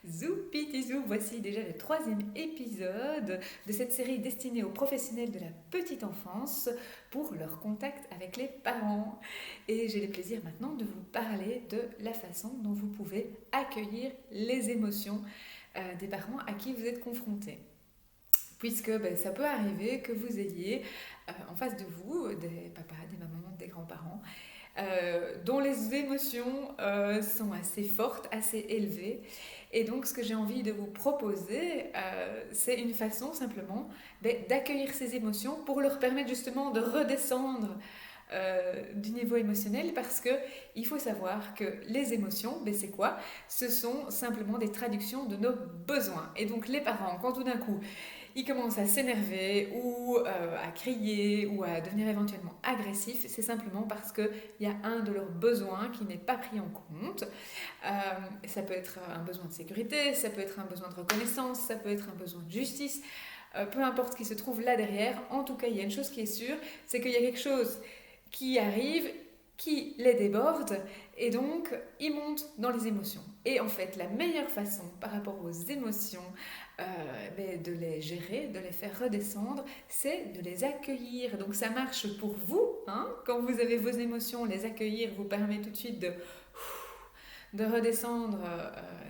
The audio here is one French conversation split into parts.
Zoupitizou, voici déjà le troisième épisode de cette série destinée aux professionnels de la petite enfance pour leur contact avec les parents. Et j'ai le plaisir maintenant de vous parler de la façon dont vous pouvez accueillir les émotions des parents à qui vous êtes confrontés. Puisque ça peut arriver que vous ayez en face de vous des papas, des mamans, des grands-parents dont les émotions sont assez fortes, assez élevées. Et donc, ce que j'ai envie de vous proposer, c'est une façon simplement d'accueillir ces émotions pour leur permettre justement de redescendre du niveau émotionnel, parce que il faut savoir que les émotions, c'est quoi? Ce sont simplement des traductions de nos besoins. Et donc, les parents, quand tout d'un coup ils commencent à s'énerver ou à crier ou à devenir éventuellement agressifs, c'est simplement parce qu'il y a un de leurs besoins qui n'est pas pris en compte. Ça peut être un besoin de sécurité, ça peut être un besoin de reconnaissance, ça peut être un besoin de justice, peu importe ce qui se trouve là derrière. En tout cas, il y a une chose qui est sûre, c'est qu'il y a quelque chose qui arrive, qui les déborde, et donc ils montent dans les émotions. Et en fait, la meilleure façon par rapport aux émotions de les gérer, de les faire redescendre, c'est de les accueillir. Donc ça marche pour vous, hein, quand vous avez vos émotions, les accueillir vous permet tout de suite de redescendre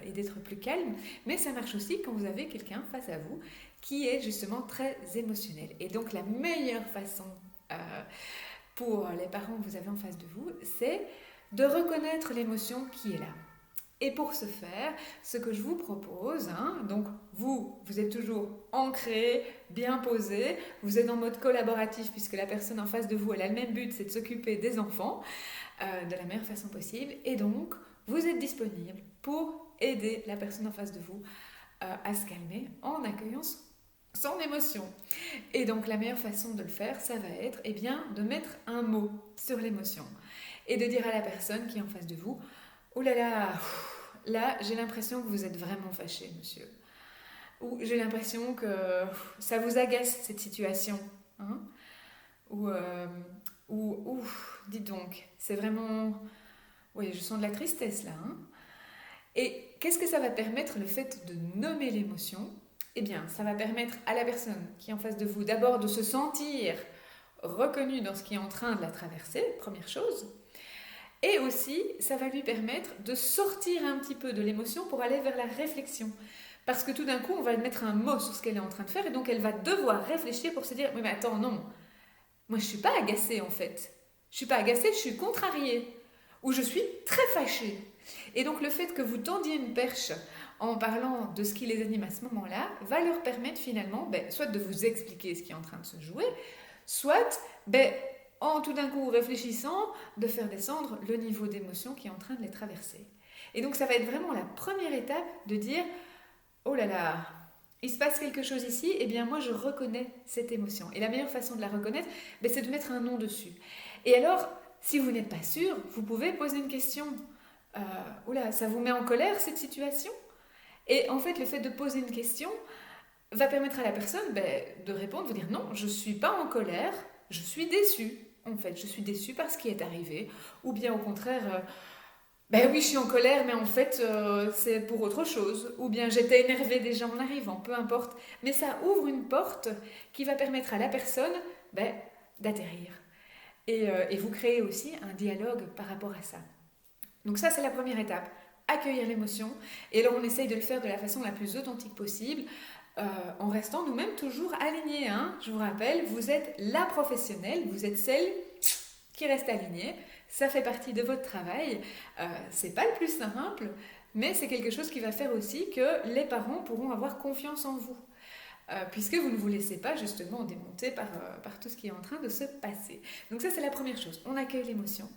et d'être plus calme, mais ça marche aussi quand vous avez quelqu'un face à vous qui est justement très émotionnel. Et donc la meilleure façon pour les parents que vous avez en face de vous, c'est de reconnaître l'émotion qui est là. Et pour ce faire, ce que je vous propose, donc vous êtes toujours ancré, bien posé, vous êtes en mode collaboratif puisque la personne en face de vous, elle a le même but, c'est de s'occuper des enfants de la meilleure façon possible. Et donc, vous êtes disponible pour aider la personne en face de vous à se calmer en accueillant son émotion. Et donc, la meilleure façon de le faire, ça va être de mettre un mot sur l'émotion et de dire à la personne qui est en face de vous: « Oh là là, là, j'ai l'impression que vous êtes vraiment fâché, monsieur. » Ou « J'ai l'impression que ça vous agace, cette situation. » Ou « Dites donc, c'est vraiment... Oui, je sens de la tristesse là. » Et qu'est-ce que ça va permettre, le fait de nommer l'émotion? Eh bien, ça va permettre à la personne qui est en face de vous d'abord de se sentir reconnue dans ce qui est en train de la traverser, première chose. Et aussi, ça va lui permettre de sortir un petit peu de l'émotion pour aller vers la réflexion. Parce que tout d'un coup, on va mettre un mot sur ce qu'elle est en train de faire et donc elle va devoir réfléchir pour se dire « Oui, mais attends, non, moi je ne suis pas agacée en fait. Je ne suis pas agacée, je suis contrariée. Ou je suis très fâchée. » Et donc le fait que vous tendiez une perche en parlant de ce qui les anime à ce moment-là va leur permettre finalement soit de vous expliquer ce qui est en train de se jouer, soit en tout d'un coup réfléchissant, de faire descendre le niveau d'émotion qui est en train de les traverser. Et donc ça va être vraiment la première étape de dire « Oh là là, il se passe quelque chose ici, et bien moi je reconnais cette émotion. » Et la meilleure façon de la reconnaître, c'est de mettre un nom dessus. Et alors, si vous n'êtes pas sûr, vous pouvez poser une question. « Oh là, ça vous met en colère cette situation ?» Et en fait, le fait de poser une question va permettre à la personne de répondre, de dire « Non, je ne suis pas en colère, je suis déçue. » En fait, je suis déçue par ce qui est arrivé. Ou bien au contraire, oui, je suis en colère, mais en fait, c'est pour autre chose. Ou bien j'étais énervée déjà en arrivant, peu importe. Mais ça ouvre une porte qui va permettre à la personne d'atterrir. Et vous créez aussi un dialogue par rapport à ça. Donc ça, c'est la première étape. Accueillir l'émotion. Et alors, on essaye de le faire de la façon la plus authentique possible. En restant nous-mêmes toujours alignés. Je vous rappelle, vous êtes la professionnelle, vous êtes celle qui reste alignée. Ça fait partie de votre travail. C'est pas le plus simple, mais c'est quelque chose qui va faire aussi que les parents pourront avoir confiance en vous. Puisque vous ne vous laissez pas justement démonter par tout ce qui est en train de se passer. Donc ça, c'est la première chose. On accueille l'émotion.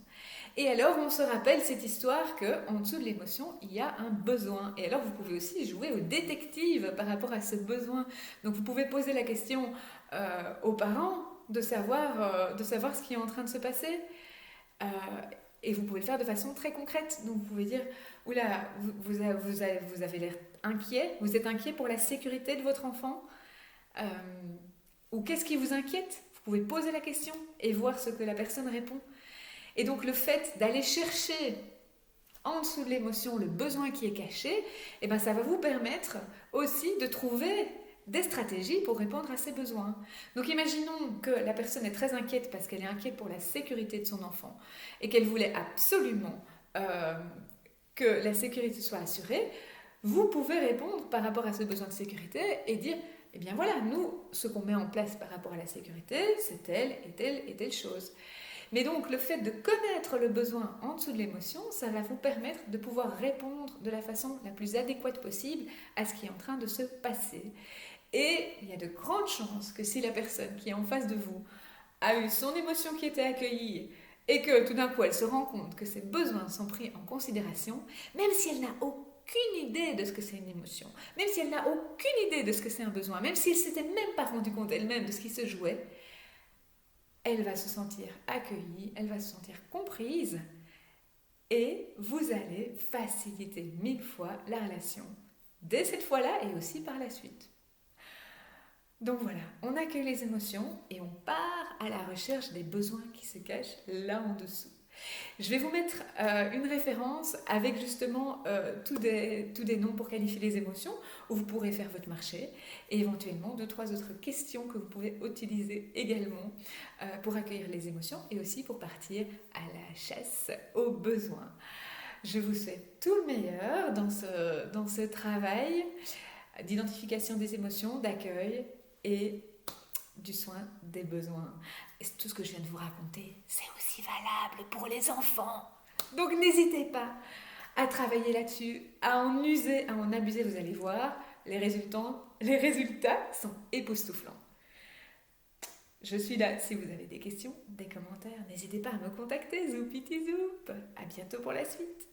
Et alors, on se rappelle cette histoire qu'en dessous de l'émotion, il y a un besoin. Et alors, vous pouvez aussi jouer au détective par rapport à ce besoin. Donc, vous pouvez poser la question aux parents de savoir ce qui est en train de se passer. Et vous pouvez le faire de façon très concrète. Donc, vous pouvez dire, oula, vous avez l'air inquiet, vous êtes inquiet pour la sécurité de votre enfant, ou qu'est-ce qui vous inquiète? Vous pouvez poser la question et voir ce que la personne répond. Et donc le fait d'aller chercher en dessous de l'émotion le besoin qui est caché, et ben ça va vous permettre aussi de trouver des stratégies pour répondre à ces besoins. Donc imaginons que la personne est très inquiète parce qu'elle est inquiète pour la sécurité de son enfant et qu'elle voulait absolument que la sécurité soit assurée. Vous pouvez répondre par rapport à ce besoin de sécurité et dire, eh bien voilà, nous, ce qu'on met en place par rapport à la sécurité, c'est telle et telle et telle chose. Mais donc le fait de connaître le besoin en dessous de l'émotion, ça va vous permettre de pouvoir répondre de la façon la plus adéquate possible à ce qui est en train de se passer. Et il y a de grandes chances que si la personne qui est en face de vous a eu son émotion qui était accueillie et que tout d'un coup elle se rend compte que ses besoins sont pris en considération, même si elle n'a aucune idée de ce que c'est une émotion, même si elle n'a aucune idée de ce que c'est un besoin, même si elle ne s'était même pas rendue compte elle-même de ce qui se jouait, elle va se sentir accueillie, elle va se sentir comprise et vous allez faciliter 1000 fois la relation dès cette fois-là et aussi par la suite. Donc voilà, on accueille les émotions et on part à la recherche des besoins qui se cachent là en dessous. Je vais vous mettre une référence avec justement tous des noms pour qualifier les émotions où vous pourrez faire votre marché et éventuellement 2-3 autres questions que vous pouvez utiliser également pour accueillir les émotions et aussi pour partir à la chasse aux besoins. Je vous souhaite tout le meilleur dans ce travail d'identification des émotions, d'accueil et du soin des besoins. Et tout ce que je viens de vous raconter, c'est aussi valable pour les enfants. Donc n'hésitez pas à travailler là-dessus, à en user, à en abuser, vous allez voir, les résultats sont époustouflants. Je suis là si vous avez des questions, des commentaires, n'hésitez pas à me contacter, zoupiti zoup. À bientôt pour la suite.